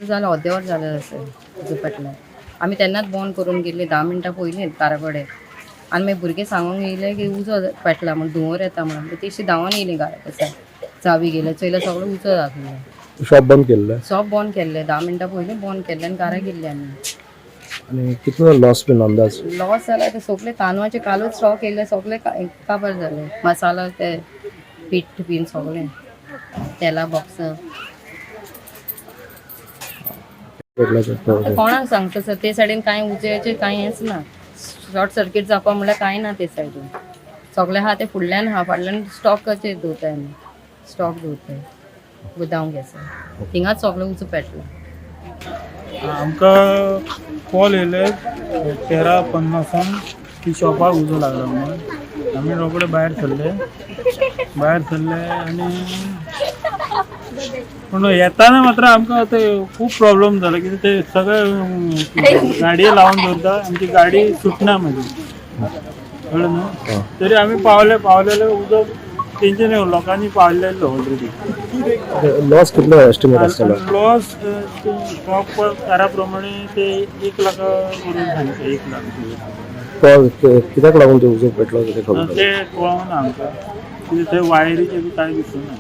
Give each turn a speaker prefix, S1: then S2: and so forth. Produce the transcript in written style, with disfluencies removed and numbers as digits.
S1: झालं अर्देवर झालं असेल झोपेटलें आमी तेन्नाच बंद करून गेल्ली 10 मिनटां पयलीं काराकडे आनी मागीर भुरगे सांगूंक येयले की उजो पेटला म्हण धुंवर येता म्हणून तेशी धांवून येयली घरा चावी गेले चयल्यार सगळो उजो दाखयलो
S2: शॉप बंद केल्लें
S1: शॉप बंद केल्लें 10 मिनटां पयलीं बंद केल्लें आनी घरा गेल्ली आमी
S2: आनी कितलो लॉस बीन अंदाज
S1: लॉस जाला ते सगळे तांदळाचे कालूच स्टॉक येयले सगळे काबार जाले मसाला ते पीठ बीन सगळें तेला बॉक्स कोणाक सांगता सर ते सायडीन कांय उजयाचें कांय हेंच ना शॉर्ट सर्कीट जावपा म्हणल्यार कांय ना ते सायडीन सगळे आहा ते फुडल्यान आहा फाटल्यान स्टॉकाचेर दवरताय आमी स्टॉक दवरताय गोदांव गॅसार थिंगाच सगळो उजो पेटलो
S3: आमकां कॉल येयले 13:50 की शॉपाक उजो लागला म्हणून आमी रोखडे भायर सरले आनी पूण येताना मात्र आमकां ते खूब प्रॉब्लेम जाला कित्याक ते सगळे गाडये लावन दवरता आमची गाडी सुटना मागीर कळ्ळें न्हू तरी आमी पावलेले उदक तेंचे लोकांनी पावलेलो ऑलरेडी
S2: लॉस कितलो एस्टिमेट आसतलो
S3: लॉस प्रॉपर कारा प्रमाणे ते 1 लाख करून सांगता 1 लाख
S2: कित्याक लागून ते उजो पेटलो ते खबर
S3: ते कळना आमकां कित्याक थंय वायरीचे बी कांय दिसूना